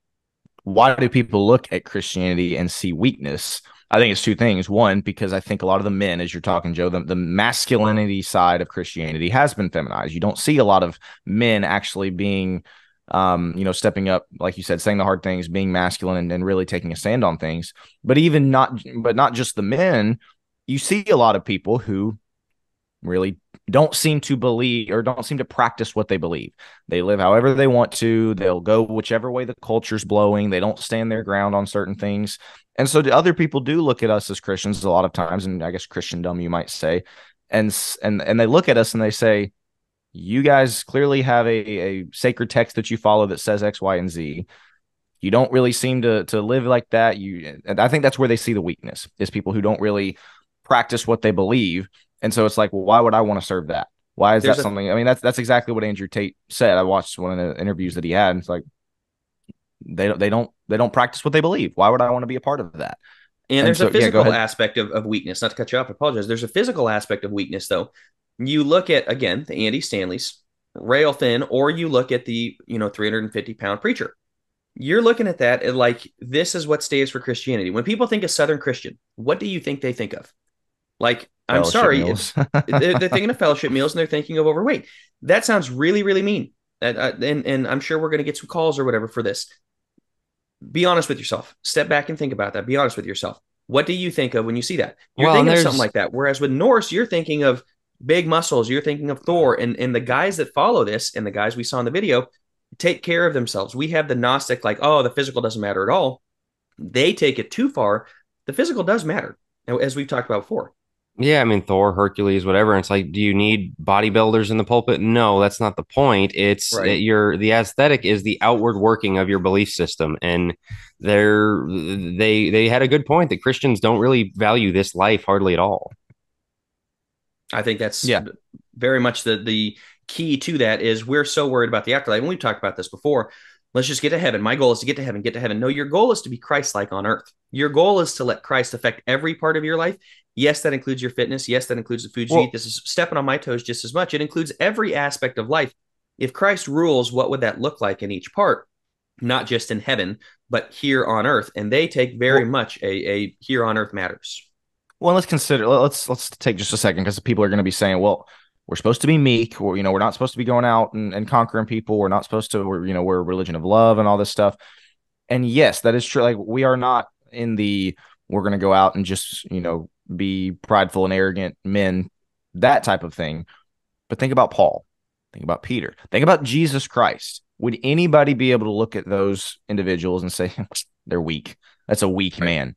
why do people look at Christianity and see weakness? I think it's two things. One, because I think a lot of the men, as you're talking, Joe, the masculinity side of Christianity has been feminized. You don't see a lot of men actually being, stepping up, like you said, saying the hard things, being masculine, and really taking a stand on things. But not just the men. You see a lot of people who really don't seem to believe or don't seem to practice what they believe. They live however they want to. They'll go whichever way the culture's blowing. They don't stand their ground on certain things. And so other people do look at us as Christians a lot of times, and I guess Christendom, you might say, and they look at us and they say, you guys clearly have a sacred text that you follow that says X, Y, and Z. You don't really seem to live like that. And I think that's where they see the weakness, is people who don't really practice what they believe. And so it's like, well, why would I want to serve that? Why is that something? I mean, that's exactly what Andrew Tate said. I watched one of the interviews that he had, and it's like they don't practice what they believe. Why would I want to be a part of that? And there's a physical aspect of weakness. Not to cut you off, I apologize. There's a physical aspect of weakness, though. You look at, again, the Andy Stanleys, rail thin, or you look at the 350-pound preacher. You're looking at that and like, this is what stands for Christianity. When people think of Southern Christian, what do you think they think of? Like, I'm sorry, they're thinking of fellowship meals and they're thinking of overweight. That sounds really, really mean. And I'm sure we're going to get some calls or whatever for this. Be honest with yourself. Step back and think about that. Be honest with yourself. What do you think of when you see that? You're thinking of something like that. Whereas with Norse, you're thinking of big muscles. You're thinking of Thor. And the guys that follow this and the guys we saw in the video take care of themselves. We have the Gnostic, like, oh, the physical doesn't matter at all. They take it too far. The physical does matter, as we've talked about before. Yeah, I mean, Thor, Hercules, whatever. And it's like, do you need bodybuilders in the pulpit? No, that's not the point. It's right. The aesthetic is the outward working of your belief system. And they had a good point that Christians don't really value this life hardly at all. I think that's very much the key to that is we're so worried about the afterlife. And we've talked about this before. Let's just get to heaven. My goal is to get to heaven, get to heaven. No, your goal is to be Christ-like on earth. Your goal is to let Christ affect every part of your life. Yes, that includes your fitness. Yes, that includes the foods you eat. This is stepping on my toes just as much. It includes every aspect of life. If Christ rules, what would that look like in each part? Not just in heaven, but here on earth. And they take very much a here on earth matters. Well, let's take just a second, because people are going to be saying, well, we're supposed to be meek, or we're not supposed to be going out and conquering people. We're not supposed to, we're a religion of love and all this stuff. And yes, that is true. Like, we are not in the we're going to go out and just be prideful and arrogant men, that type of thing. But think about Paul, think about Peter, think about Jesus Christ. Would anybody be able to look at those individuals and say they're weak? That's a weak man.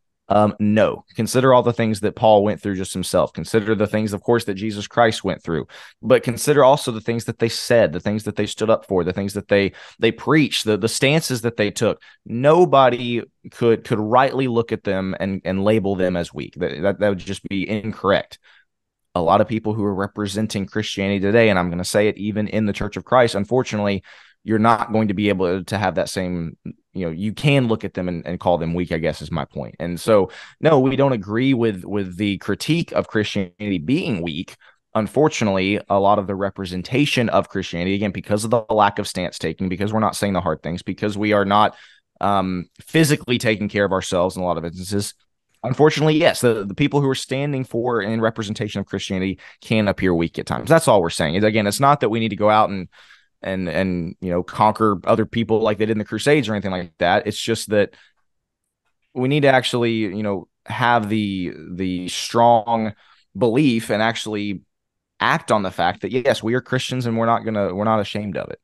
No. Consider all the things that Paul went through just himself. Consider the things, of course, that Jesus Christ went through, but consider also the things that they said, the things that they stood up for, the things that they preached, the stances that they took. Nobody could rightly look at them and label them as weak. That would just be incorrect. A lot of people who are representing Christianity today, and I'm going to say it even in the Church of Christ, unfortunately, you're not going to be able to have that same, you can look at them and call them weak, I guess is my point. And so, no, we don't agree with the critique of Christianity being weak. Unfortunately, a lot of the representation of Christianity, again, because of the lack of stance taking, because we're not saying the hard things, because we are not physically taking care of ourselves in a lot of instances. Unfortunately, yes, the people who are standing for in representation of Christianity can appear weak at times. That's all we're saying. Again, it's not that we need to go out and conquer other people like they did in the Crusades or anything like that. It's just that we need to actually have the strong belief and actually act on the fact that yes, we are Christians and we're not ashamed of it.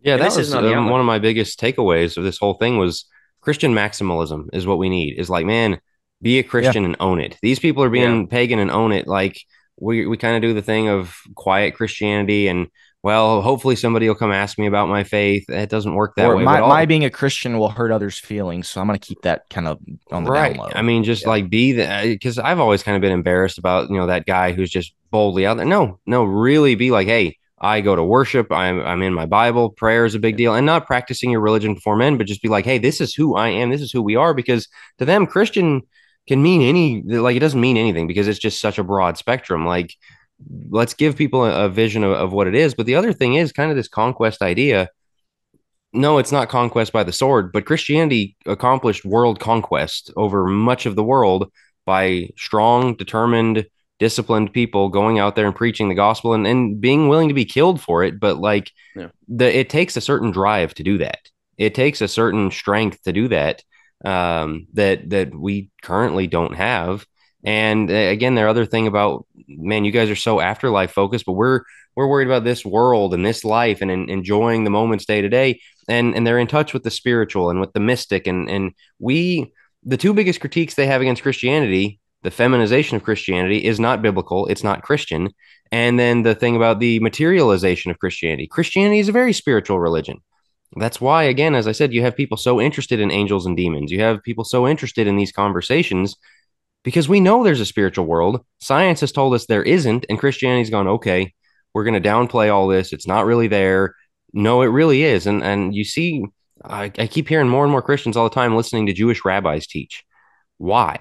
Yeah, And that this was isn't on the outline. one of my biggest takeaways of this whole thing was Christian maximalism is what we need. Is like, man, be a Christian and own it. These people are being pagan and own it. Like, we kind of do the thing of quiet Christianity and, well, hopefully somebody will come ask me about my faith. It doesn't work that Or way. my being a Christian will hurt others' feelings, so I'm going to keep that kind of on the down low. I mean, just like be the, because I've always kind of been embarrassed about that guy who's just boldly out there. No, really be like, hey, I go to worship. I'm in my Bible. Prayer is a big deal, and not practicing your religion before men, but just be like, hey, this is who I am. This is who we are. Because to them, Christian can mean it doesn't mean anything because it's just such a broad spectrum. Like, let's give people a vision of what it is. But the other thing is kind of this conquest idea. No, it's not conquest by the sword, but Christianity accomplished world conquest over much of the world by strong, determined, disciplined people going out there and preaching the gospel and being willing to be killed for it. But it takes a certain drive to do that. It takes a certain strength to do that, that we currently don't have. And again, the other thing about, man, you guys are so afterlife focused, but we're worried about this world and this life and enjoying the moments day to day. And they're in touch with the spiritual and with the mystic. And the two biggest critiques they have against Christianity, the feminization of Christianity, is not biblical. It's not Christian. And then the thing about the materialization of Christianity is a very spiritual religion. That's why, again, as I said, you have people so interested in angels and demons. You have people so interested in these conversations because we know there's a spiritual world. Science has told us there isn't, and Christianity's gone, okay, we're going to downplay all this. It's not really there. No, it really is. And you see, I keep hearing more and more Christians all the time listening to Jewish rabbis teach. Why?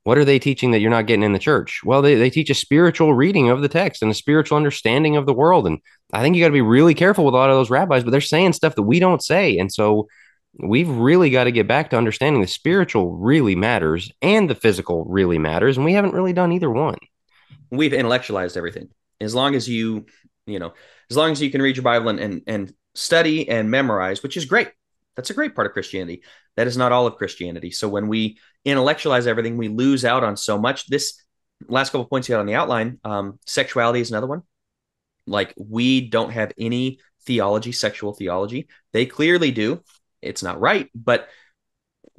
What are they teaching that you're not getting in the church? Well, they teach a spiritual reading of the text and a spiritual understanding of the world. And I think you got to be really careful with a lot of those rabbis, but they're saying stuff that we don't say. And so we've really got to get back to understanding the spiritual really matters and the physical really matters. And we haven't really done either one. We've intellectualized everything. As long as you can read your Bible and study and memorize, which is great. That's a great part of Christianity. That is not all of Christianity. So when we intellectualize everything, we lose out on so much. This last couple of points you had on the outline, sexuality is another one. Like, we don't have any theology, sexual theology. They clearly do. It's not right, but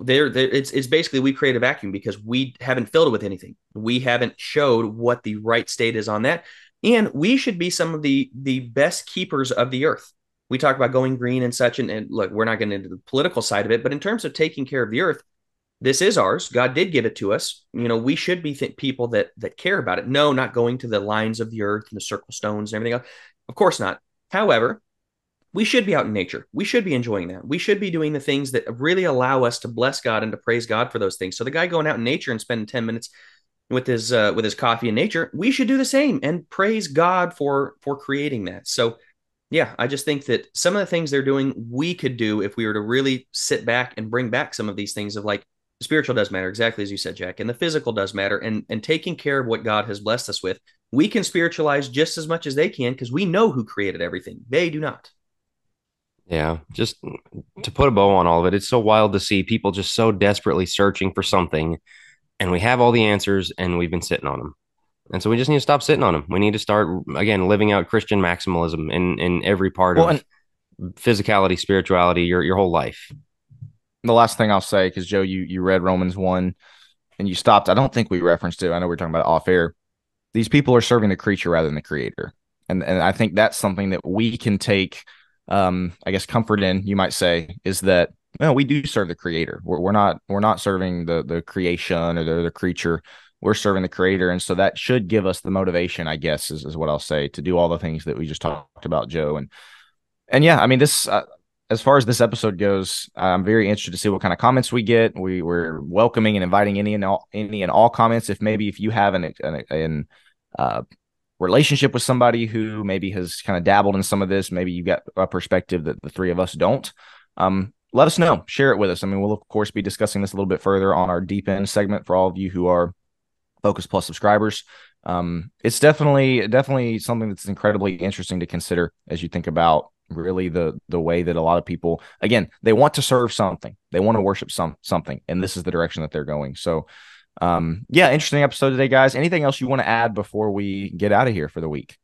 it's basically we create a vacuum because we haven't filled it with anything. We haven't showed what the right state is on that. And we should be some of the best keepers of the earth. We talk about going green and such, and look, we're not getting into the political side of it, but in terms of taking care of the earth, this is ours. God did give it to us. We should be people that care about it. No, not going to the lines of the earth and the circle stones and everything else. Of course not. However, we should be out in nature. We should be enjoying that. We should be doing the things that really allow us to bless God and to praise God for those things. So the guy going out in nature and spending 10 minutes with his coffee in nature, we should do the same and praise God for creating that. So yeah, I just think that some of the things they're doing, we could do if we were to really sit back and bring back some of these things of like, the spiritual does matter, exactly as you said, Jack, and the physical does matter, and taking care of what God has blessed us with We can spiritualize just as much as they can because we know who created everything. They do not. Yeah, just to put a bow on all of it, it's so wild to see people just so desperately searching for something, and we have all the answers, and we've been sitting on them. And so we just need to stop sitting on them. We need to start again living out Christian maximalism in every part Well, of and physicality, spirituality, your whole life. the last thing I'll say, because Joe, you read Romans 1 and you stopped. I don't think we referenced it. I know we are talking about off air. These people are serving the creature rather than the creator. And I think that's something that we can take, I guess, comfort in, you might say, is that we do serve the creator. We're not serving the creation or the creature. We're serving the creator. And so that should give us the motivation, I guess, is what I'll say, to do all the things that we just talked about, Joe. And yeah, I mean, this, as far as this episode goes, I'm very interested to see what kind of comments we get. We're welcoming and inviting any and all comments. If you have an relationship with somebody who maybe has kind of dabbled in some of this, maybe you got a perspective that the three of us don't, let us know. Share it with us. I mean, we'll of course be discussing this a little bit further on our Deep End segment for all of you who are Focus Plus subscribers. It's definitely something that's incredibly interesting to consider as you think about really the way that a lot of people, again, they want to serve something, they want to worship something, and this is the direction that they're going. So yeah, interesting episode today, guys. Anything else you want to add before we get out of here for the week?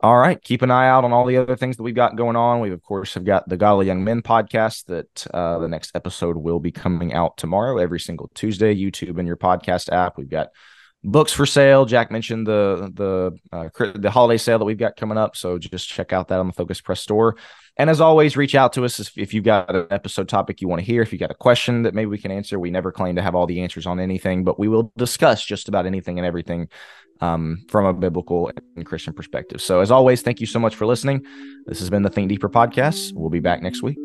All right, keep an eye out on all the other things that we've got going on. We of course have got the Godly Young Men podcast that the next episode will be coming out tomorrow, every single Tuesday. YouTube and your podcast app. We've got books for sale. Jack mentioned the holiday sale that we've got coming up, so just check out that on the Focus Press store. And as always, reach out to us if you've got an episode topic you want to hear, if you got a question that maybe we can answer. We never claim to have all the answers on anything, but we will discuss just about anything and everything from a biblical and Christian perspective. So as always, thank you so much for listening. This has been the Think Deeper podcast. We'll be back next week.